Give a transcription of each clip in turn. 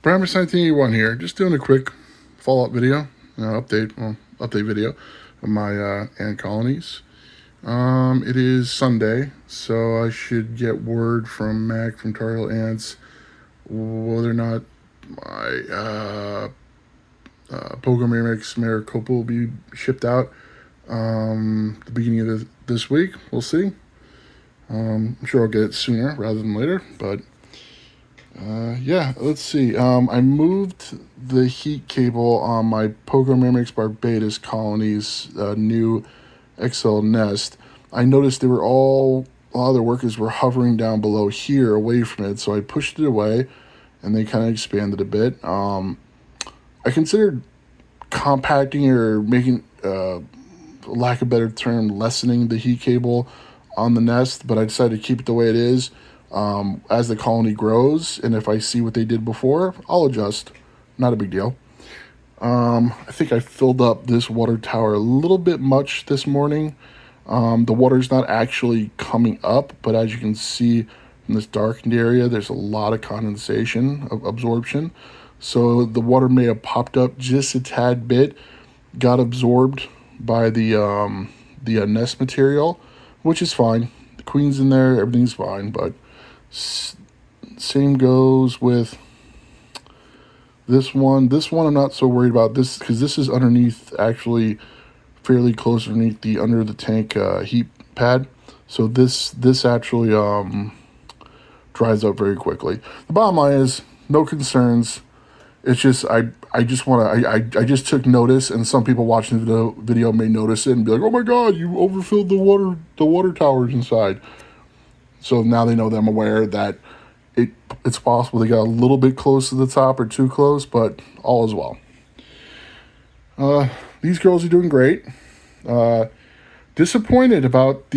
Primus 1981 here, just doing a quick follow-up video, update video of my ant colonies. It is Sunday, so I should get word from Mac from Tar Heel Ants whether or not my Pogo Myrmex Maricopa will be shipped out the beginning of this week. We'll see. I'm sure I'll get it sooner rather than later, but yeah, let's see. I moved the heat cable on my Pogo Myrmex Barbatus colony's new XL nest. I noticed a lot of the workers were hovering down below here away from it, so I pushed it away and they kind of expanded a bit. I considered compacting or making, lack of a better term, lessening the heat cable on the nest, but I decided to keep it the way it is. As the colony grows, and if I see what they did before, I'll adjust. Not a big deal. I think I filled up this water tower a little bit much this morning. The water's not actually coming up, but as you can see in this darkened area, there's a lot of condensation of absorption. So the water may have popped up just a tad bit, got absorbed by the nest material, which is fine. The queen's in there, everything's fine, but same goes with this one. This one I'm not so worried about this because this is underneath, actually fairly close underneath the under the tank heat pad. So this actually dries up very quickly. The bottom line is no concerns. It's just I just want to I just took notice, and some people watching the video may notice it and be like, oh my god, you overfilled the water towers inside. So now they know that I'm aware that it's possible they got a little bit close to the top or too close, but all is well. These girls are doing great. Disappointed about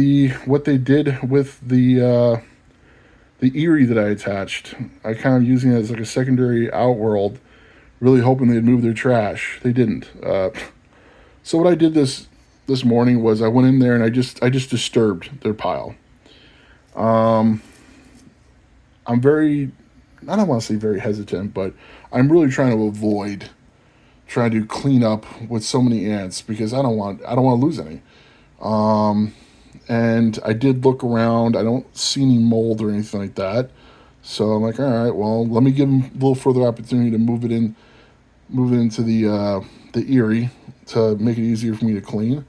what they did with the Erie that I attached. I kind of using it as like a secondary outworld, really hoping they'd move their trash. They didn't. So what I did this morning was I went in there and I just disturbed their pile. I'm very, I don't want to say very hesitant, but I'm really trying to avoid trying to clean up with so many ants because I don't want to lose any. And I did look around. I don't see any mold or anything like that. So I'm like, all right, well, let me give them a little further opportunity to move it into the Erie to make it easier for me to clean.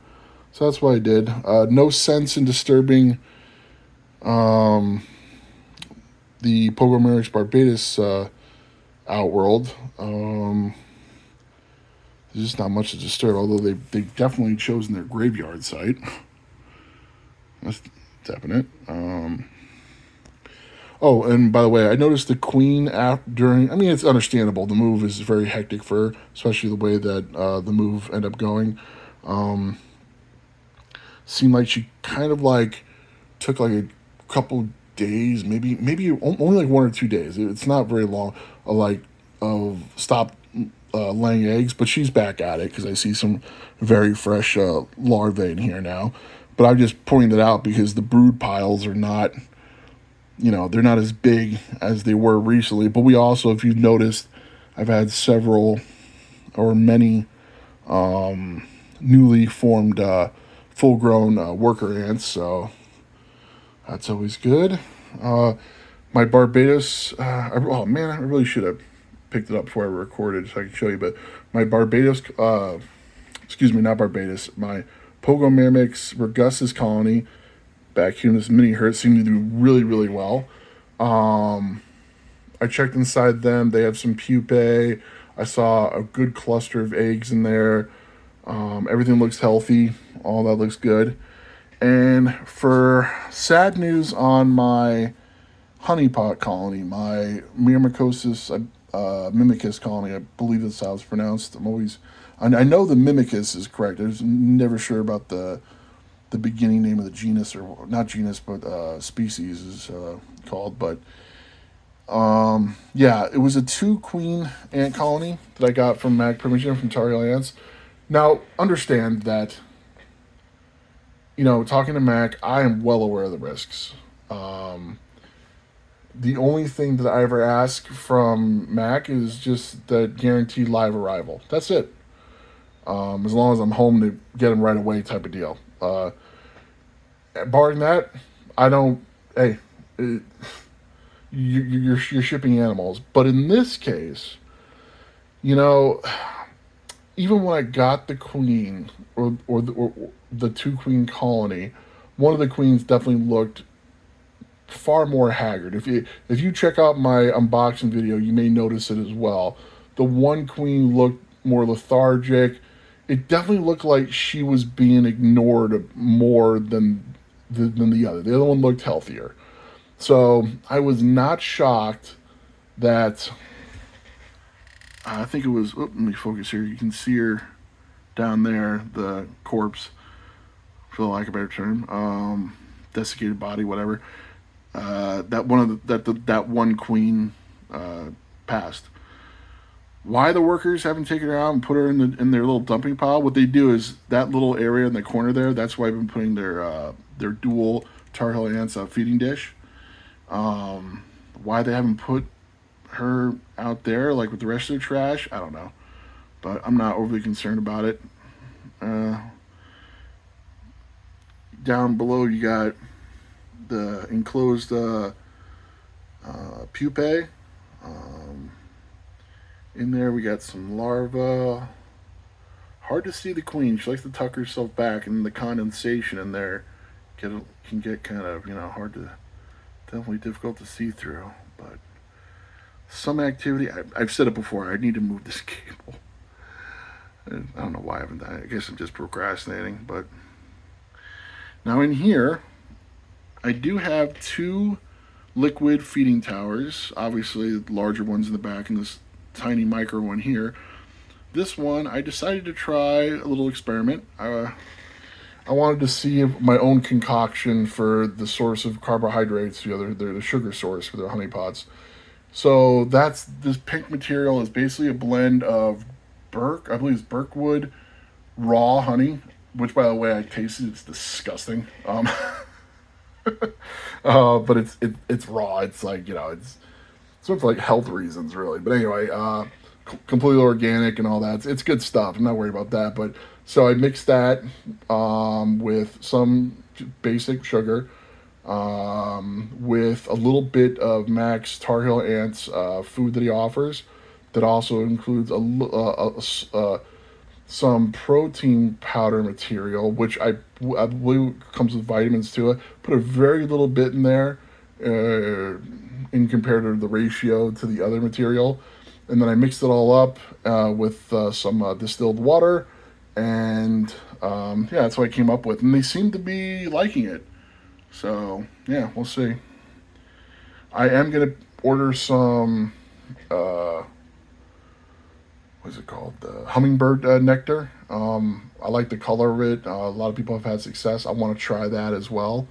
So that's what I did. No sense in disturbing the Pogo Myrmex Barbatus outworld. There's just not much to disturb, although they've definitely chosen their graveyard site. That's definite. Oh, and by the way, I noticed the queen during. I mean, it's understandable. The move is very hectic for her, especially the way that the move ended up going. Seemed like she kind of like took like a couple days, maybe only like 1 or 2 days. It's not very long. Of stop laying eggs, but she's back at it because I see some very fresh larvae in here now. But I just pointed it out because the brood piles are not, they're not as big as they were recently. But we also, if you've noticed, I've had several or many newly formed full-grown worker ants, so that's always good. My Barbados, oh man, I really should have picked it up before I recorded so I could show you, but my Barbados, not Barbados, my Pogo Myrmex Regussus colony back here in this mini herd seemed to do really, really well. I checked inside them. They have some pupae. I saw a good cluster of eggs in there. Everything looks healthy. All that looks good. And for sad news on my honeypot colony, my Myrmecosis mimicus colony, I believe that's how it's pronounced. I know the mimicus is correct. I was never sure about the beginning name of the genus, or not genus, but species is called. But yeah, it was a 2 queen ant colony that I got from Mac Permission from Tar Heel Ants. Now, understand that, talking to Mac, I am well aware of the risks. The only thing that I ever ask from Mac is just the guaranteed live arrival. That's it. As long as I'm home to get them right away, type of deal. Barring that, I don't. Hey, it, you're shipping animals, but in this case, you know, even when I got the queen or the two queen colony, one of the queens definitely looked far more haggard. If you check out my unboxing video, you may notice it as well. The one queen looked more lethargic. It definitely looked like she was being ignored more than the other. The other one looked healthier. So I was not shocked that I think it was. Oh, let me focus here. You can see her down there, the corpse, for the lack of a better term, desiccated body, whatever. That one of that one queen passed. Why the workers haven't taken her out and put her in their little dumping pile? What they do is that little area in the corner there. That's why I've been putting their dual Tar Heel Ants feeding dish. Why they haven't put her out there like with the rest of the trash, I don't know, but I'm not overly concerned about it. Uh, Down below, you got the enclosed pupae. Um, in there, we got some larvae. Hard to see the queen. She likes to tuck herself back, and the condensation in there can get kind of hard to, definitely difficult to see through. But some activity. I've said it before. I need to move this cable. I don't know why I haven't done it. I guess I'm just procrastinating. But now in here, I do have two liquid feeding towers. Obviously, larger ones in the back and this tiny micro one here. This one, I decided to try a little experiment. I wanted to see my own concoction for the source of carbohydrates. They're the sugar source for their honey pots. So this pink material is basically a blend of I believe it's Birkwood raw honey, which by the way I tasted. It's disgusting. But it's raw. It's like it's sort of like health reasons really. But anyway, completely organic and all that. It's good stuff. I'm not worried about that. But so I mixed that with some basic sugar, with a little bit of Max Tar Heel Ants food that he offers. That also includes some protein powder material, which I believe comes with vitamins to it. Put a very little bit in there, in compared to the ratio to the other material, and then I mixed it all up with some distilled water, and yeah, that's what I came up with, and they seem to be liking it. So yeah, we'll see. I am gonna order some. What's it called? The hummingbird nectar. I like the color of it. A lot of people have had success. I want to try that as well.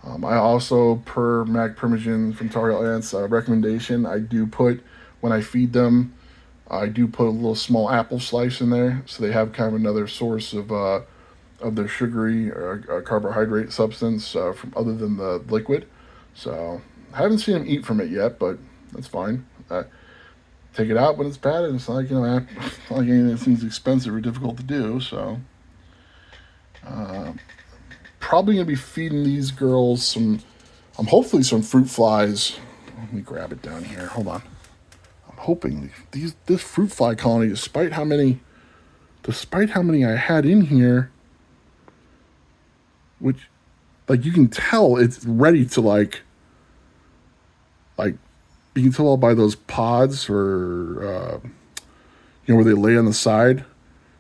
I also, per Mac Permigen from Tar Heel Ants recommendation, I do put, when I feed them, I do put a little small apple slice in there, so they have kind of another source of their sugary carbohydrate substance from other than the liquid. So I haven't seen them eat from it yet, but that's fine. Take it out when it's bad, and it's like not like anything's expensive or difficult to do. So probably gonna be feeding these girls hopefully some fruit flies. Let me grab it down here. Hold on. I'm hoping this fruit fly colony, despite how many I had in here, which like you can tell it's ready to like you can tell by those pods or where they lay on the side.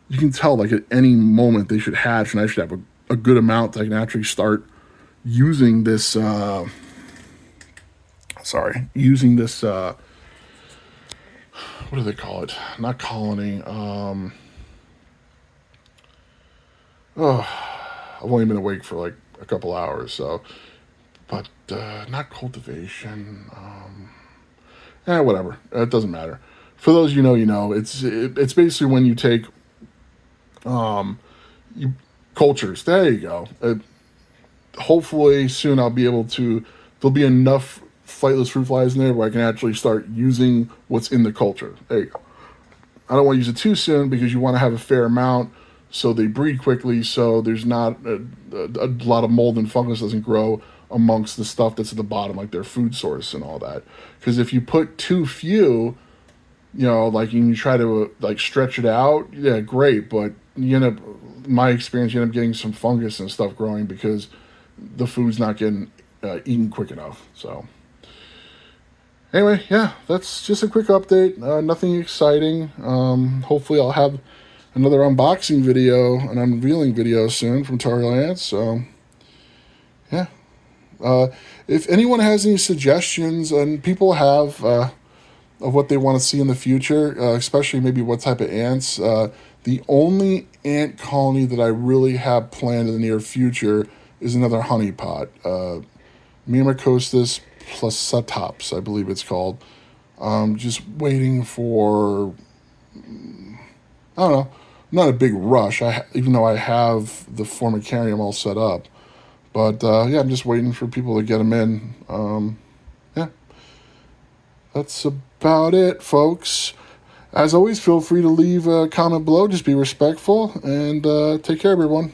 You can tell like at any moment they should hatch, and I should have a good amount that I can actually start using this. Using this. What do they call it? Not colony. I've only been awake for like a couple hours, so. But not cultivation. Whatever. It doesn't matter. For those you know. It's basically when you take cultures. There you go. Hopefully soon I'll be able to. There'll be enough flightless fruit flies in there where I can actually start using what's in the culture. There you go. I don't want to use it too soon because you want to have a fair amount so they breed quickly, so there's not a lot of mold and fungus doesn't grow amongst the stuff that's at the bottom, like their food source and all that. Because if you put too few, like you try to like stretch it out, yeah, great, but you end up, in my experience, you end up getting some fungus and stuff growing because the food's not getting eaten quick enough. So anyway, yeah, that's just a quick update. Nothing exciting. Hopefully, I'll have another unboxing video, an unveiling video soon from Torrylance. So yeah, if anyone has any suggestions, and people have of what they want to see in the future, especially maybe what type of ants. The only ant colony that I really have planned in the near future is another honeypot. Myrmecostis placetops, I believe it's called. Just waiting for, I don't know, not a big rush, even though I have the formicarium all set up. But yeah, I'm just waiting for people to get them in. Yeah, that's about it, folks. As always, feel free to leave a comment below. Just be respectful, and take care, everyone.